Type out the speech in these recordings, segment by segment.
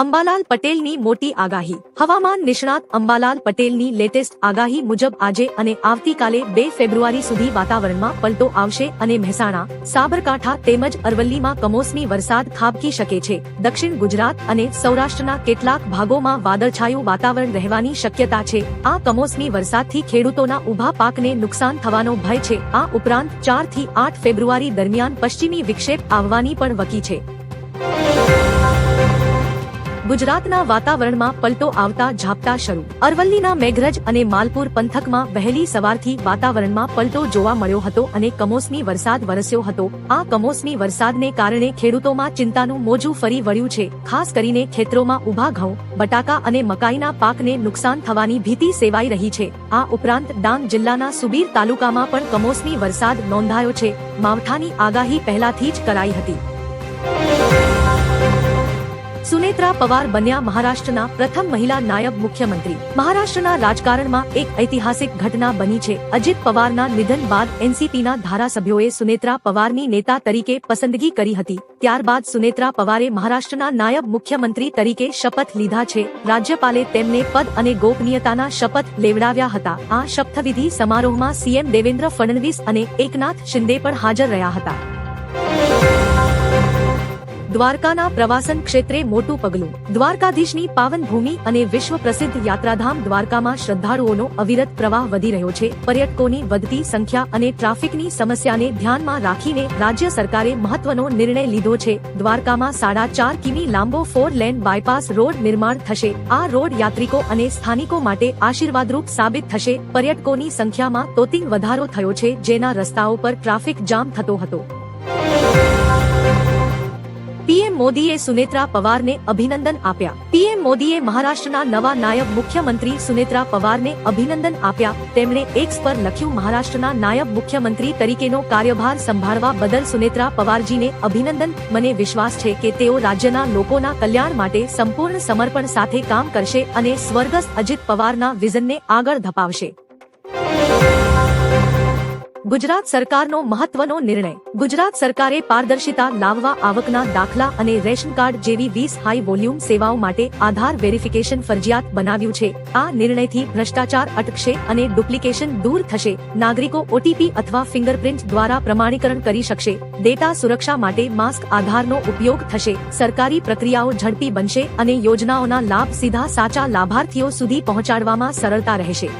અંબાલાલ પટેલની મોટી આગાહી. હવામાન નિષ્ણાત અંબાલાલ પટેલની લેટેસ્ટ આગાહી મુજબ આજે અને આવતીકાલે 2 ફેબ્રુઆરી સુધી વાતાવરણમાં પલટો આવશે અને મહેસાણા, સાબરકાંઠા તેમજ અરવલ્લીમાં કમોસમી વરસાદ ખાબકી શકે છે. દક્ષિણ ગુજરાત અને સૌરાષ્ટ્રના કેટલાક ભાગોમાં વાદળછાયું વાતાવરણ રહેવાની શક્યતા છે. આ કમોસમી વરસાદથી ખેડૂતોના ઊભા પાકને નુકસાન થવાનો ભય છે. આ ઉપરાંત 4 થી 8 ફેબ્રુઆરી દરમિયાન પશ્ચિમી વિક્ષેપ આવવાની પણ વકી છે. ગુજરાતના વાતાવરણમાં પલટો આવતા ઝાપટા શરૂ. અરવલ્લીના મેઘરજ અને માલપુર પંથકમાં વહેલી સવારથી વાતાવરણમાં પલટો જોવા મળ્યો હતો અને કમોસમી વરસાદ વરસ્યો હતો. આ કમોસમી વરસાદને કારણે ખેડૂતોમાં ચિંતાનું મોજું ફરી વળ્યું છે. ખાસ કરીને ખેતરોમાં ઊભા ઘઉં, બટાકા અને મકાઈના પાકને નુકસાન થવાની ભીતિ સેવાઈ રહી છે. આ ઉપરાંત ડાંગ જિલ્લાના સુબીર તાલુકામાં પણ કમોસમી વરસાદ નોંધાયો છે. માવઠાની આગાહી પહેલાથી જ કરાઈ હતી. સુનેત્રા પવાર બન્યા મહારાષ્ટ્રના પ્રથમ મહિલા નાયબ મુખ્યમંત્રી. મહારાષ્ટ્રના રાજકારણમાં એક ઐતિહાસિક ઘટના બની છે. અજિત પવારના નિધન બાદ એનસીપીના ધારાસભ્યોએ સુનેત્રા પવારની નેતા તરીકે પસંદગી કરી હતી. ત્યારબાદ સુનેત્રા પવારે મહારાષ્ટ્રના નાયબ મુખ્યમંત્રી તરીકે શપથ લીધા છે. રાજ્યપાલે તેમને પદ અને ગોપનીયતાના શપથ લેવડાવ્યા હતા. આ શપથવિધિ સમારોહમાં સીએમ દેવેન્દ્ર ફડણવીસ અને એકનાથ શિંદે પણ હાજર રહ્યા હતા. દ્વારકાના પ્રવાસન ક્ષેત્રે મોટું પગલું. દ્વારકાધીશની પાવન ભૂમિ અને વિશ્વ પ્રસિદ્ધ યાત્રાધામ દ્વારકામાં શ્રદ્ધાળુઓનો અવિરત પ્રવાહ વધી રહ્યો છે. પર્યટકોની વધતી સંખ્યા અને ટ્રાફિકની સમસ્યાને ધ્યાનમાં રાખીને રાજ્ય સરકારે મહત્વનો નિર્ણય લીધો છે. દ્વારકામાં 4.5 કિમી લાંબો 4 લેન બાયપાસ રોડ નિર્માણ થશે. આ રોડ યાત્રિકો અને સ્થાનિકો માટે આશીર્વાદરૂપ સાબિત થશે. પર્યટકોની સંખ્યામાં તોતિંગ વધારો થયો છે, જેના રસ્તાઓ પર ટ્રાફિક જામ થતો હતો. પીએમ મોદીએ સુનેત્રા પવારને અભિનંદન આપ્યા. પીએમ મોદીએ મહારાષ્ટ્રના નવા નાયબ મુખ્યમંત્રી સુનેત્રા પવારને અભિનંદન આપ્યા. તેમણે એક્સ પર લખ્યું, મહારાષ્ટ્રના નાયબ મુખ્યમંત્રી તરીકેનો કાર્યભાર સંભાળવા બદલ સુનેત્રા પવારજીને અભિનંદન. મને વિશ્વાસ છે કે તેઓ રાજ્યના લોકોના કલ્યાણ માટે સંપૂર્ણ સમર્પણ સાથે કામ કરશે અને સ્વર્ગસ્થ અજિત પવારના વિઝનને આગળ ધપાવશે. ગુજરાત સરકારનો મહત્વનો નિર્ણય. ગુજરાત સરકારે પારદર્શિતા લાવવા આવકના દાખલા અને રેશન કાર્ડ જેવી 20 હાઈ વોલ્યુમ સેવાઓ માટે આધાર વેરિફિકેશન ફરજિયાત બનાવ્યું છે. આ નિર્ણયથી ભ્રષ્ટાચાર અટકશે અને ડુપ્લિકેશન દૂર થશે. નાગરિકો ઓટીપી અથવા ફિંગરપ્રિન્ટ દ્વારા પ્રમાણીકરણ કરી શકશે. ડેટા સુરક્ષા માટે માસ્ક આધારનો ઉપયોગ થશે. સરકારી પ્રક્રિયાઓ ઝડપી બનશે અને યોજનાઓના લાભ સીધા સાચા લાભાર્થીઓ સુધી પહોંચાડવામાં સરળતા રહેશે.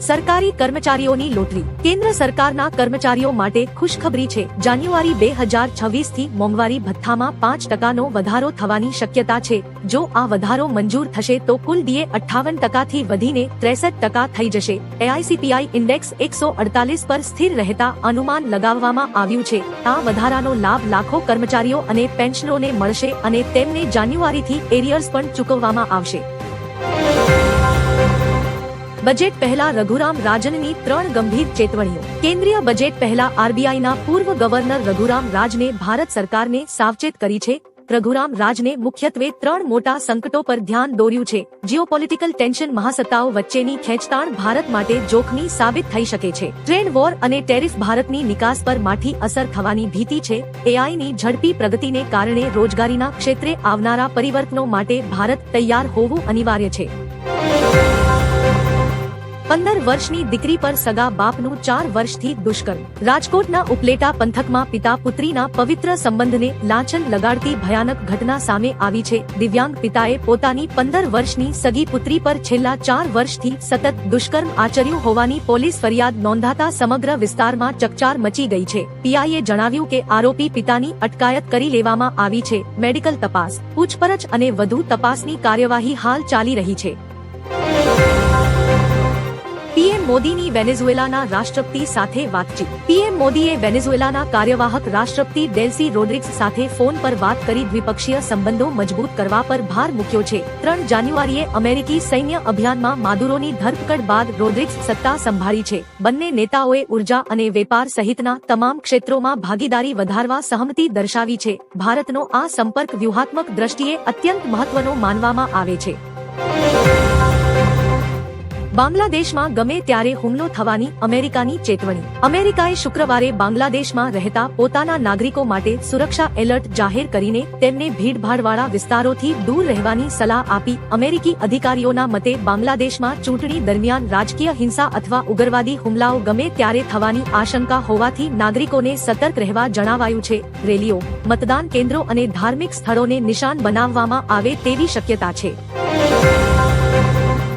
સરકારી કર્મચારીઓની લોટરી. કેન્દ્ર સરકારના કર્મચારીઓ માટે ખુશખબરી છે. જાન્યુઆરી 2026 થી મોંઘવારી ભથ્થામાં 5% વધારો થવાની શક્યતા છે. જો આ વધારો મંજૂર થશે તો કુલ ડીએ 58% થી વધીને 63% થઈ જશે. એઆઈસીપીઆઈ ઇન્ડેક્સ 148 પર સ્થિર રહેતા અનુમાન લગાવવામાં આવ્યું છે. આ વધારાનો લાભ લાખો કર્મચારીઓ અને પેન્શનરોને મળશે અને તેમને જાન્યુઆરીથી એરિયર્સ પણ ચૂકવવામાં આવશે. બજેટ પહેલા રઘુરામ રાજનની 3 ગંભીર ચેતવણીઓ. કેન્દ્રીય બજેટ પહેલા આરબીઆઈના પૂર્વ ગવર્નર રઘુરામ રાજને ભારત સરકારને સાવચેત કરી છે. રઘુરામ રાજને મુખ્યત્વે 3 મોટા સંકટો પર ધ્યાન દોર્યું છે. જીઓપોલિટિકલ ટેન્શન, મહાસત્તાઓ વચ્ચેની ખેંચતાણ ભારત માટે જોખમી સાબિત થઈ શકે છે. ટ્રેડ વોર અને ટેરિફ ભારતની નિકાસ પર માઠી અસર થવાની ભીતિ છે. એઆઈની ઝડપી પ્રગતિને કારણે રોજગારીના ક્ષેત્રે આવનારા પરિવર્તનો માટે ભારત તૈયાર હોવું અનિવાર્ય છે. 15 વર્ષની દીકરી પર સગા બાપનું 4 વર્ષથી દુષ્કર્મ. રાજકોટના ઉપલેટા પંથકમાં પિતા પુત્રીના પવિત્ર સંબંધને લાંછન લગાડતી ભયાનક ઘટના સામે આવી છે. દિવ્યાંગ પિતાએ પોતાની 15 વર્ષની સગી પુત્રી પર છેલ્લા 4 વર્ષથી સતત દુષ્કર્મ આચર્યું હોવાની પોલીસ ફરિયાદ નોંધાતા સમગ્ર વિસ્તારમાં ચકચાર મચી ગઈ છે. પીઆઈએ જણાવ્યું કે આરોપી પિતાની અટકાયત કરી લેવામાં આવી છે. મેડિકલ તપાસ, પૂછપરછ અને વધુ તપાસની કાર્યવાહી હાલ ચાલી રહી છે. પીએમ મોદીની વેનેઝુએલાના રાષ્ટ્રપતિ સાથે વાતચીત. પીએમ મોદીએ વેનેઝુએલાના કાર્યવાહક રાષ્ટ્રપતિ ડેલ્સી રોડ્રિગ્સ સાથે ફોન પર વાત કરી દ્વિપક્ષીય સંબંધો મજબૂત કરવા પર ભાર મૂક્યો છે. 3 જાન્યુઆરીએ અમેરિકી સૈન્ય અભિયાનમાં માદુરોની ધરપકડ બાદ રોડ્રિગ્સ સત્તા સંભાળી છે. બંને નેતાઓએ ઉર્જા અને વેપાર સહિતના તમામ ક્ષેત્રોમાં ભાગીદારી વધારવા સહમતિ દર્શાવી છે. ભારતનો આ સંપર્ક વ્યૂહાત્મક દ્રષ્ટિએ અત્યંત મહત્વનો માનવામાં આવે છે. બાંગ્લાદેશમાં ગમે ત્યારે હુમલો થવાની અમેરિકાની ચેતવણી. અમેરિકાએ શુક્રવારે બાંગ્લાદેશમાં રહેતા પોતાના નાગરિકો માટે સુરક્ષા એલર્ટ જાહેર કરીને તેમને ભીડભાડવાળા વિસ્તારોથી દૂર રહેવાની સલાહ આપી. અમેરિકી અધિકારીઓના મતે બાંગ્લાદેશમાં ચૂંટણી દરમિયાન રાજકીય હિંસા અથવા ઉગ્રવાદી હુમલાઓ ગમે ત્યારે થવાની આશંકા હોવાથી નાગરિકોને સતર્ક રહેવા જણાવાયું છે. રેલીઓ, મતદાન કેન્દ્રો અને ધાર્મિક સ્થળોને નિશાન બનાવવામાં આવે તેવી શક્યતા છે.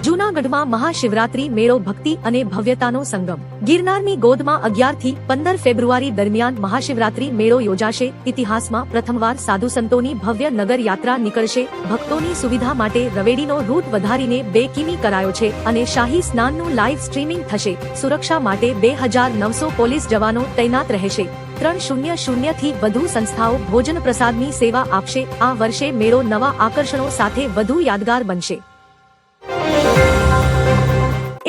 જૂનાગઢમાં મહાશિવરાત્રી મેળો ભક્તિ અને ભવ્યતાનો સંગમ. ગિરનારની ગોદમાં 11 થી 15 ફેબ્રુઆરી દરમિયાન મહાશિવરાત્રી મેળો યોજાશે. ઇતિહાસમાં પ્રથમવાર સાધુ સંતોની ભવ્ય નગર યાત્રા નીકળશે. ભક્તોની સુવિધા માટે રવેડીનો રૂટ વધારીને 2 કિમી કરાયો છે અને શાહી સ્નાનનું લાઇવ સ્ટ્રીમિંગ થશે. સુરક્ષા માટે 2900 પોલીસ જવાનો તૈનાત રહેશે. 300 થી વધુ સંસ્થાઓ ભોજન પ્રસાદની સેવા આપશે. આ વર્ષે મેળો નવા આકર્ષણો સાથે વધુ યાદગાર બનશે.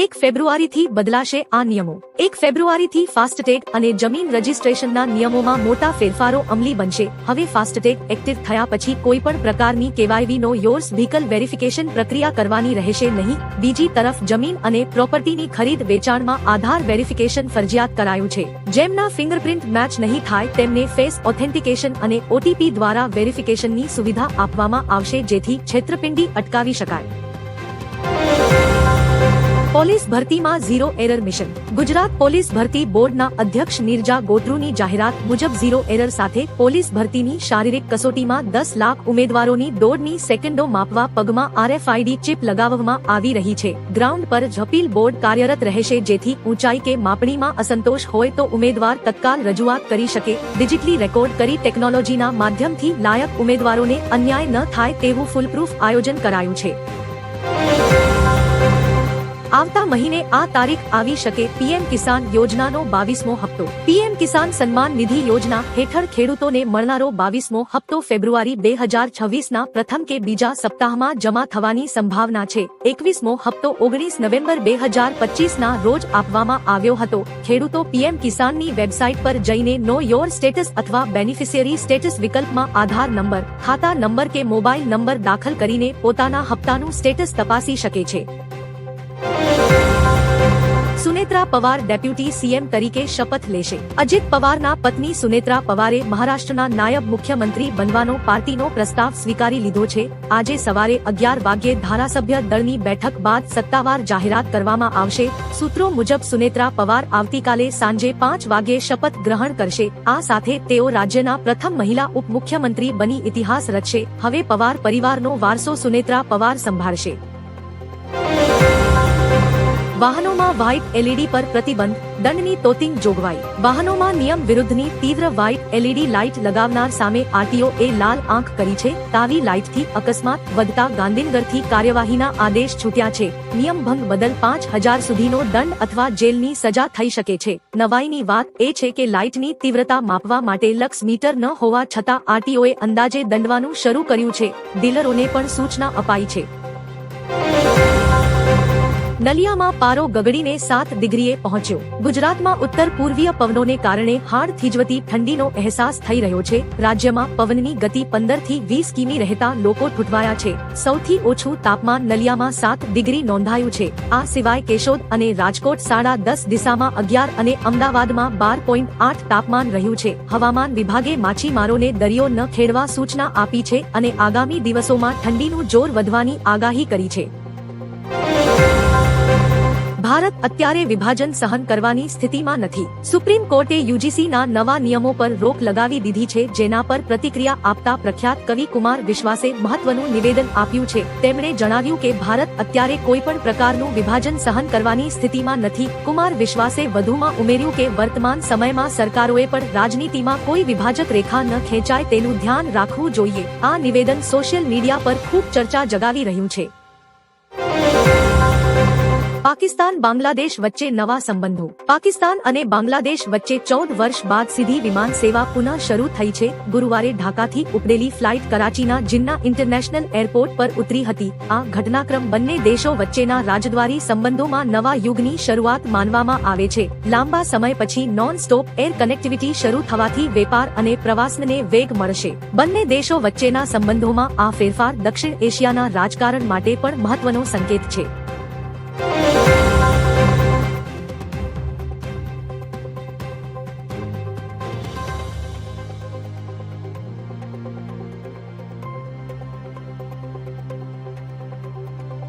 1 ફેબ્રુઆરીથી બદલાશે આ નિયમો. 1 ફેબ્રુઆરીથી ફાસ્ટેગ અને જમીન રજીસ્ટ્રેશનના નિયમોમાં મોટા ફેરફારો અમલી બનશે. હવે ફાસ્ટેગ એક્ટિવ થયા પછી કોઈપણ પ્રકારની KYV નો યોર્સ વ્હીકલ વેરિફિકેશન પ્રક્રિયા કરવાની રહેશે નહીં. બીજી તરફ જમીન અને પ્રોપર્ટીની ખરીદ વેચાણમાં આધાર વેરિફિકેશન ફરજિયાત કરાયું છે. જેમના ફિંગરપ્રિન્ટ મેચ નહીં થાય તેમને ફેસ ઓથેન્ટિકેશન અને OTP દ્વારા વેરિફિકેશનની સુવિધા આપવામાં આવશે, જેથી છેતરપિંડી અટકાવી શકાય. પોલીસ ભરતીમાં zero error mission. Gujarat police ભરતી બોર્ડના અધ્યક્ષ નીરજા ગોટરુની જાહેરાત મુજબ ઝીરો એરર સાથે પોલીસ ભરતીની શારીરિક કસોટીમાં 10 લાખ ઉમેદવારોની દોડની સેકન્ડો માપવા પગમાં RFID ચિપ લગાવવામાં આવી રહી છે. ગ્રાઉન્ડ પર અપીલ બોર્ડ કાર્યરત રહેશે, જેથી ઊંચાઈ કે માપણીમાં અસંતોષ હોય તો ઉમેદવાર તત્કાલ રજૂઆત કરી શકે. ડિજિટલી રેકોર્ડ કરી ટેકનોલોજીના માધ્યમથી લાયક ઉમેદવારોને અન્યાય ન થાય તેવું ફૂલપ્રૂફ આયોજન કરાયું છે. આવતા મહિને આ તારીખ આવી શકે PM કિસાન યોજનાનો 22મો હપ્તો. PM કિસાન સન્માન નિધિ યોજના હેઠળ ખેડૂતોને મળનારો 22મો હપ્તો ફેબ્રુઆરી 2026ના પ્રથમ કે બીજા સપ્તાહમાં જમા થવાની સંભાવના છે. 21મો હપ્તો 19 નવેમ્બર 2025ના રોજ આપવામાં આવ્યો હતો. ખેડૂતો PM કિસાનની વેબસાઇટ પર જઈને નો યોર સ્ટેટસ અથવા બેનિફિશિયરી સ્ટેટસ વિકલ્પમાં આધાર નંબર, ખાતા નંબર કે મોબાઈલ નંબર દાખલ કરીને પોતાના હપ્તાનું સ્ટેટસ તપાસી શકે છે. સુનેત્રા પવાર ડેપ્યુટી CM તરીકે શપથ લેશે. અજિત પવારના પત્ની સુનેત્રા પવારે મહારાષ્ટ્રના નાયબ મુખ્યમંત્રી બનવાનો પાર્ટીનો પ્રસ્તાવ સ્વીકારી લીધો છે. આજે સવારે 11 વાગ્યે ધારાસભ્ય દળની બેઠક બાદ સત્તાવાર જાહેરાત કરવામાં આવશે. સૂત્રો મુજબ સુનેત્રા પવાર આવતીકાલે સાંજે 5 વાગ્યે શપથ ગ્રહણ કરશે. આ સાથે તેઓ રાજ્યના પ્રથમ મહિલા ઉપમુખ્યમંત્રી બની ઇતિહાસ રચશે. હવે પવાર પરિવારનો વારસો સુનેત્રા પવાર સંભાળશે. વાહનોમાં વ્હાઇટ LED પર પ્રતિબંધ, દંડની તોતિંગ જોગવાઈ. વાહનોમાં નિયમ વિરુદ્ધની તીવ્ર વ્હાઇટ LED લાઇટ લગાવનાર સામે RTO એ લાલ આંખ કરી છે. તાવી લાઇટથી અકસ્માત વધતા ગાંધીનગરથી કાર્યવાહીના આદેશ છૂટ્યા છે. નિયમ ભંગ બદલ 5000 સુધીનો દંડ અથવા જેલની સજા થઈ શકે છે. નવાઈની વાત એ છે કે લાઇટની તીવ્રતા માપવા માટે લક્ષ મીટર ન હોવા છતાં RTOએ અંદાજે દંડવાનું શરૂ કર્યું છે. ડીલરોને પણ સૂચના અપાઈ છે. નલિયામાં પારો ગગડીને 7 ડિગ્રીએ પહોંચ્યો. ગુજરાતમાં ઉત્તર પૂર્વીય પવનોને કારણે હાડ થીજવતી ઠંડીનો અહેસાસ થઈ રહ્યો છે. રાજ્યમાં પવનની ગતિ 15 થી 20 કિમી રહેતા લોકો ઠૂંઠવાયા છે. સૌથી ઓછું તાપમાન નલિયામાં 7 ડિગ્રી નોંધાયું છે. આ સિવાય કેશોદ અને રાજકોટ 10:30 ડીસામાં 11 અને અમદાવાદમાં 12.8 તાપમાન રહ્યું છે. હવામાન વિભાગે માછીમારોને દરિયો ન ખેડવા સૂચના આપી છે અને આગામી દિવસોમાં ઠંડીનું જોર વધવાની આગાહી કરી છે. ભારત અત્યારે વિભાજન સહન કરવાની સ્થિતિમાં નથી. સુપ્રીમ કોર્ટે UGCના નવા નિયમો પર રોક લગાવી દીધી છે, જેના પર પ્રતિક્રિયા આપતા પ્રખ્યાત કવિ કુમાર વિશ્વાસે મહત્વનું નિવેદન આપ્યું છે. તેમણે જણાવ્યું કે ભારત અત્યારે કોઈ પણ પ્રકારનું વિભાજન સહન કરવાની સ્થિતિમાં નથી. કુમાર વિશ્વાસે વધુમાં ઉમેર્યું કે વર્તમાન સમયમાં સરકારોએ પણ રાજનીતિમાં કોઈ વિભાજક રેખા ન ખેંચાય તેનું ધ્યાન રાખવું જોઈએ. આ નિવેદન સોશિયલ મીડિયા પર ખૂબ ચર્ચા જગાવી રહ્યું છે. પાકિસ્તાન બાંગ્લાદેશ વચ્ચે નવા સંબંધો. પાકિસ્તાન અને બાંગ્લાદેશ વચ્ચે 14 વર્ષ બાદ સીધી વિમાન સેવા પુનઃ શરૂ થઈ છે. ગુરુવારે ઢાકાથી ઉપડેલી ફ્લાઇટ કરાચીના જિન્ના ઇન્ટરનેશનલ એરપોર્ટ પર ઉતરી હતી. આ ઘટનાક્રમ બંને દેશો વચ્ચેના રાજદ્વારી સંબંધોમાં નવા યુગની શરૂઆત માનવામાં આવે છે. લાંબા સમય પછી નોન સ્ટોપ એર કનેક્ટિવિટી શરૂ થવાથી વેપાર અને પ્રવાસનને વેગ મળશે. બંને દેશો વચ્ચેના સંબંધોમાં આ ફેરફાર દક્ષિણ એશિયાના રાજકારણ માટે પણ મહત્વનો સંકેત છે.